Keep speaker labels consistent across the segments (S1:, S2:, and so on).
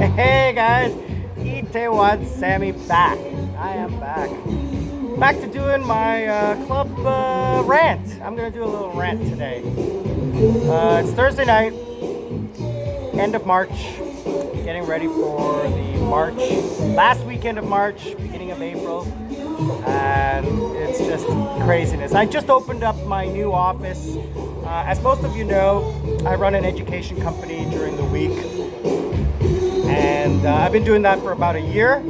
S1: Hey guys, Itewan Sammy back. I am back. Back to doing my club rant. I'm gonna do a little rant today. It's Thursday night, end of March, getting ready for the last weekend of March, beginning of April, and it's just craziness. I just opened up my new office. As most of you know, I run an education company during the week, and I've been doing that for about a year,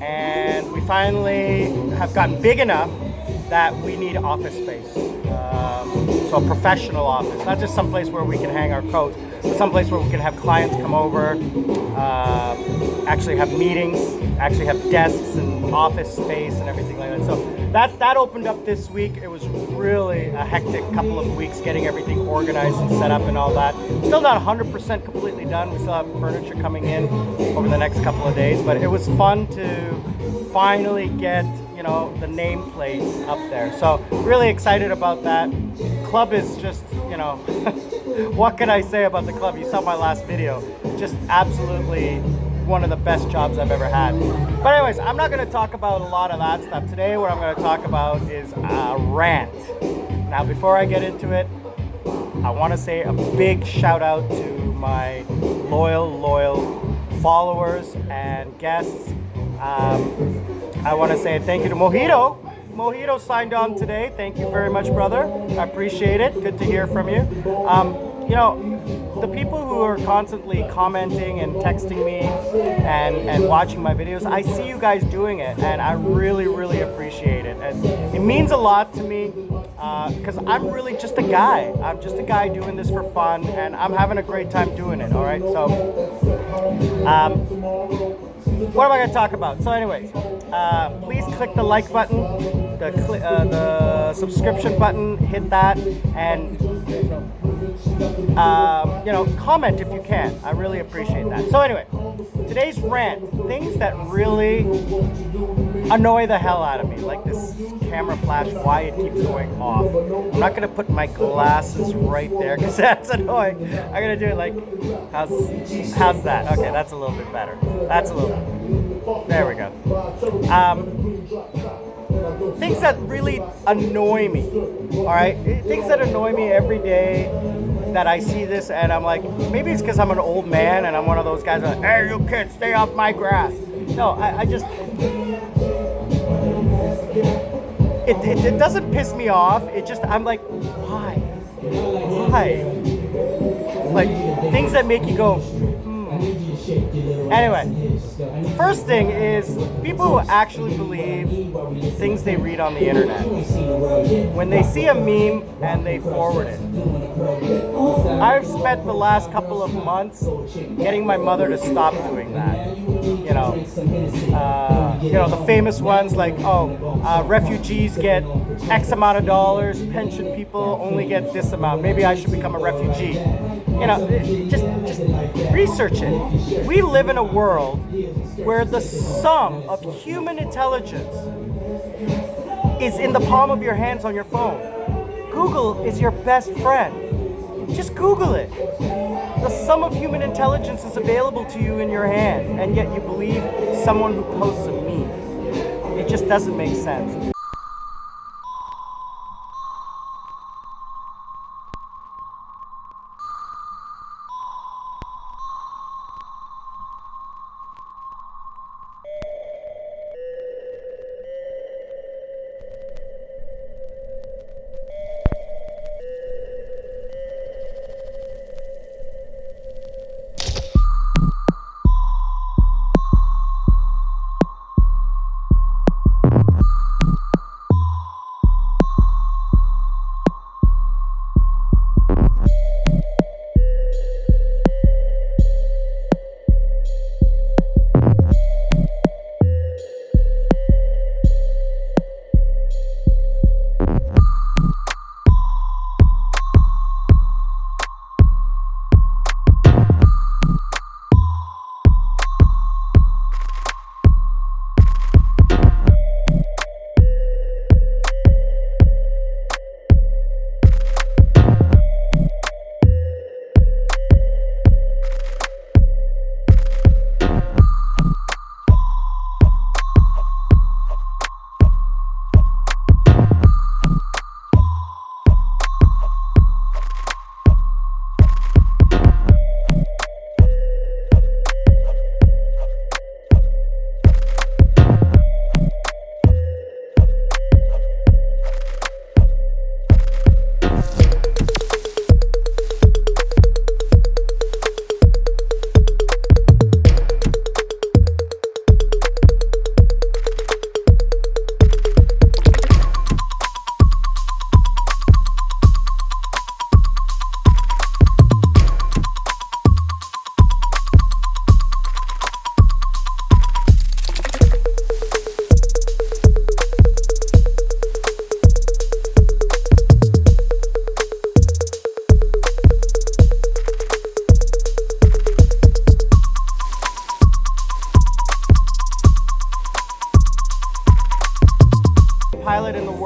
S1: and we finally have gotten big enough that we need office space. So a professional office, not just someplace where we can hang our coats, but someplace where we can have clients come over, actually have meetings, actually have desks and office space and everything like that. So that opened up this week. It was really a hectic couple of weeks getting everything organized and set up and all that. Still not 100% completely done. We still have furniture coming in over the next couple of days, but it was fun to finally get, the nameplate up there. So really excited about that. Club is just, what can I say about the club? You saw my last video. Just absolutely one of the best jobs I've ever had. But anyways, I'm not going to talk about a lot of that stuff. Today what I'm going to talk about is a rant. Now before I get into it, I want to say a big shout out to my loyal followers and guests. I want to say thank you to Mojito. Mojito signed on today. Thank you very much, brother. I appreciate it. Good to hear from you. The people who are constantly commenting and texting me and watching my videos, I see you guys doing it, and I really appreciate it. And it means a lot to me because I'm really just a guy. I'm just a guy doing this for fun, and I'm having a great time doing it. All right, so what am I going to talk about? So anyways, please click the like button, the subscription button, hit that, and comment if you can. I really appreciate that. So anyway, today's rant, things that really annoy the hell out of me, like this camera flash, why it keeps going off. I'm not going to put my glasses right there because that's annoying. I'm going to do it like, how's that? Okay, that's a little bit better. That's a little bit. There we go. Things that really annoy me, all right? Things that annoy me every day that I see this, and I'm like, maybe it's because I'm an old man and I'm one of those guys that, hey, you kids, stay off my grass. No, I just, it doesn't piss me off. It just, I'm like, why? Like, things that make you go, Anyway, first thing is people who actually believe things they read on the internet. When they see a meme and they forward it. I've spent the last couple of months getting my mother to stop doing that. The famous ones like, refugees get X amount of dollars, pension people only get this amount. Maybe I should become a refugee. Just research it. We live in a world where the sum of human intelligence is in the palm of your hands on your phone. Google is your best friend. Just Google it. The sum of human intelligence is available to you in your hand, and yet you believe someone who posts a meme. It just doesn't make sense.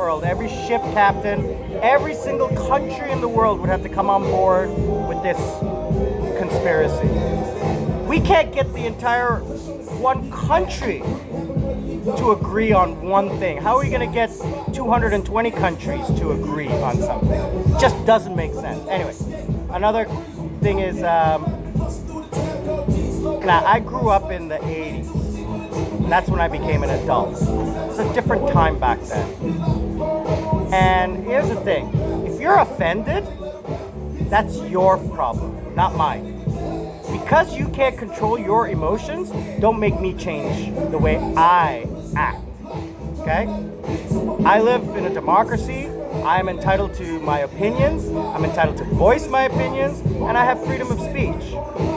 S1: world, every ship captain, every single country in the world would have to come on board with this conspiracy. We can't get the entire one country to agree on one thing. How are we going to get 220 countries to agree on something? It just doesn't make sense. Anyway, another thing is, now I grew up in the 80s. And that's when I became an adult. It was a different time back then. And here's the thing. If you're offended, that's your problem, not mine. Because you can't control your emotions, don't make me change the way I act, okay? I live in a democracy. I am entitled to my opinions. I'm entitled to voice my opinions, and I have freedom of speech.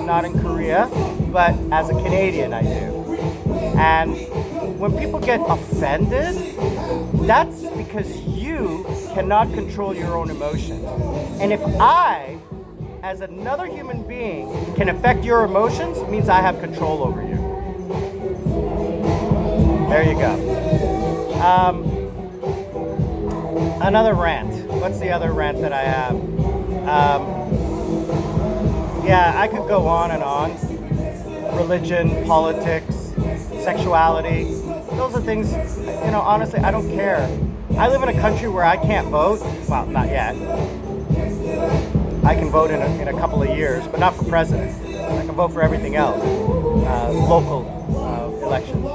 S1: Not in Korea, but as a Canadian, I do. And when people get offended, that's because you cannot control your own emotions. And if I, as another human being, can affect your emotions, it means I have control over you. There you go. Another rant. What's the other rant that I have? Yeah, I could go on and on. Religion, politics, sexuality. Those are things, honestly, I don't care. I live in a country where I can't vote. Well, not yet. I can vote in a couple of years, but not for president. I can vote for everything else. Local elections,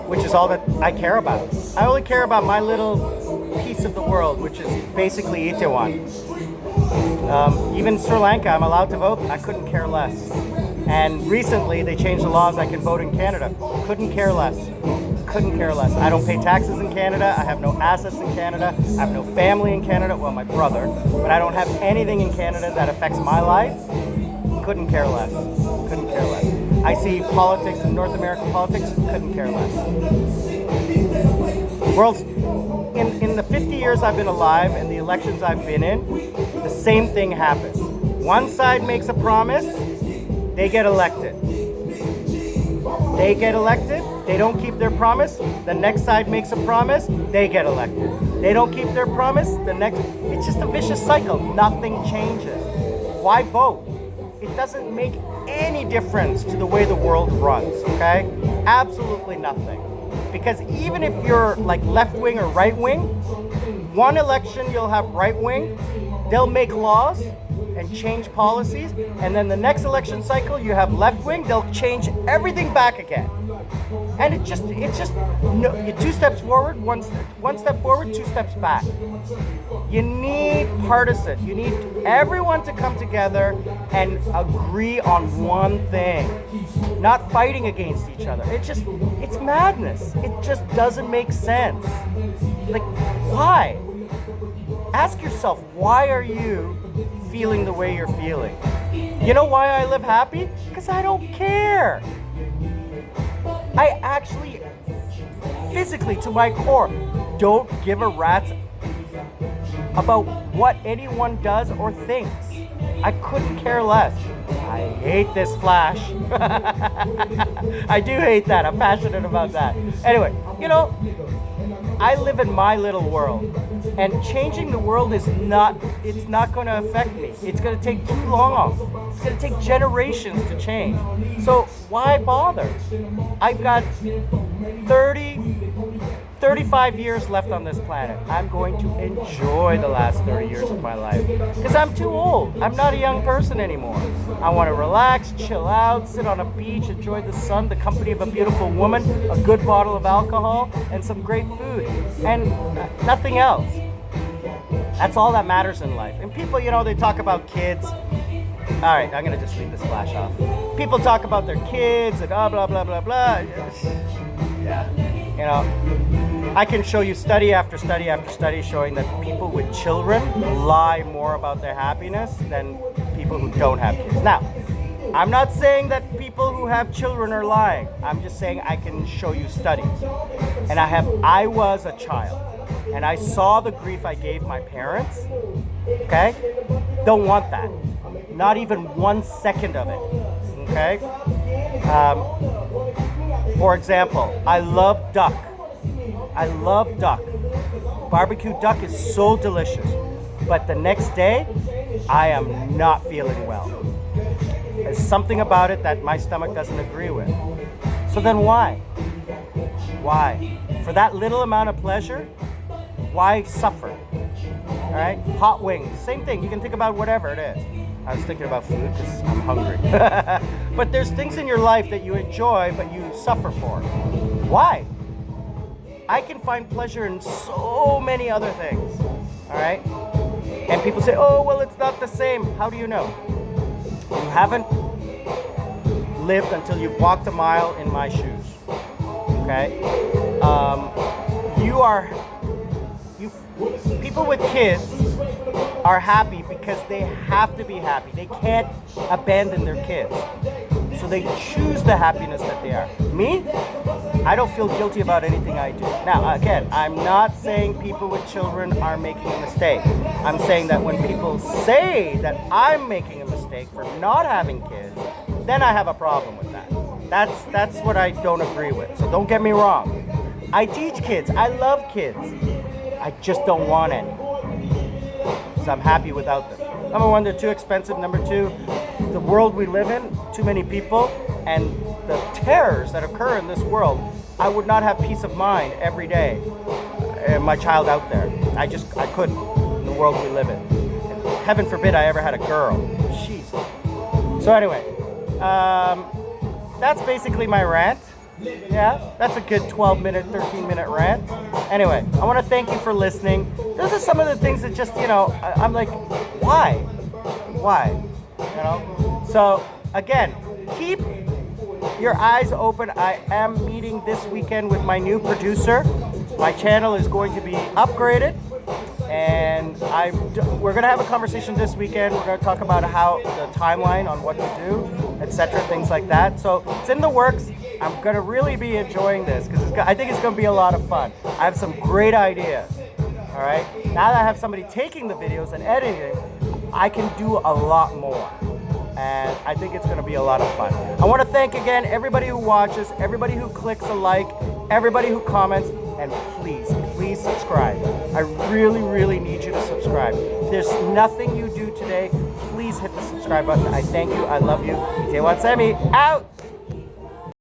S1: which is all that I care about. I only care about my little piece of the world, which is basically Itaewon. Even Sri Lanka, I'm allowed to vote. I couldn't care less. And recently, they changed the laws. I can vote in Canada. Couldn't care less. Couldn't care less. I don't pay taxes in Canada. I have no assets in Canada. I have no family in Canada. Well, my brother. But I don't have anything in Canada that affects my life. Couldn't care less. Couldn't care less. I see politics in North American politics. Couldn't care less. World's in the 50 years I've been alive and the elections I've been in, the same thing happens. One side makes a promise. They get elected. They get elected. They don't keep their promise. The next side makes a promise. They get elected. They don't keep their promise. It's just a vicious cycle. Nothing changes. Why vote? It doesn't make any difference to the way the world runs, okay? Absolutely nothing. Because even if you're like left wing or right wing, one election you'll have right wing, they'll make laws and change policies, and then the next election cycle you have left wing, they'll change everything back again. And it's just you 2 steps forward, one step forward, 2 steps back. You need partisan. You need everyone to come together and agree on one thing, not fighting against each other. It's madness. It just doesn't make sense. Like, why? Ask yourself, why are you feeling the way you're feeling? You know why I live happy? Because I don't care. I actually, physically, to my core, don't give a rat's about what anyone does or thinks. I couldn't care less. I hate this flash. I do hate that. I'm passionate about that. Anyway, I live in my little world, and changing the world it's not going to affect me. It's going to take too long. It's going to take generations to change. So why bother? I've got 35 years left on this planet. I'm going to enjoy the last 30 years of my life because I'm too old. I'm not a young person anymore. I want to relax, chill out, sit on a beach, enjoy the sun, the company of a beautiful woman, a good bottle of alcohol, and some great food, and nothing else. That's all that matters in life. And people, they talk about kids. All right, I'm going to just leave this flash off. People talk about their kids and blah, blah, blah, blah. Yeah. I can show you study after study after study showing that people with children lie more about their happiness than people who don't have kids. Now, I'm not saying that people who have children are lying. I'm just saying I can show you studies. And I was a child, and I saw the grief I gave my parents, okay? Don't want that. Not even 1 second of it, okay? For example, I love duck, barbecue duck is so delicious. But the next day, I am not feeling well. There's something about it that my stomach doesn't agree with. So then why? Why? For that little amount of pleasure, why suffer? All right? Hot wings, same thing. You can think about whatever it is. I was thinking about food because I'm hungry. But there's things in your life that you enjoy, but you suffer for. Why? I can find pleasure in so many other things. All right? And people say, oh, well, it's not the same. How do you know? You haven't lived until you've walked a mile in my shoes. Okay? People with kids are happy because they have to be happy. They can't abandon their kids. So they choose the happiness that they are. Me, I don't feel guilty about anything I do. Now, again, I'm not saying people with children are making a mistake. I'm saying that when people say that I'm making a mistake for not having kids, then I have a problem with that. That's what I don't agree with. So don't get me wrong. I teach kids. I love kids. I just don't want any. Because I'm happy without them. Number one, they're too expensive. Number two, the world we live in, too many people, and the terrors that occur in this world, I would not have peace of mind every day. My child out there. I couldn't in the world we live in. And heaven forbid I ever had a girl. Jeez. So anyway, that's basically my rant. Yeah, that's a good 12-minute, 13-minute rant. Anyway, I want to thank you for listening. Those are some of the things that just, I'm like, why? Why? So, again, keep your eyes open. I am meeting this weekend with my new producer. My channel is going to be upgraded. And we're going to have a conversation this weekend. We're going to talk about how the timeline on what to do, etc., things like that. So it's in the works. I'm going to really be enjoying this because I think it's going to be a lot of fun. I have some great ideas. All right. Now that I have somebody taking the videos and editing, I can do a lot more. And I think it's going to be a lot of fun. I want to thank again everybody who watches, everybody who clicks a like, everybody who comments, and please subscribe. I really, really need you to subscribe. If there's nothing you do today, please hit the subscribe button. I thank you. I love you. DJ Watsemi, out!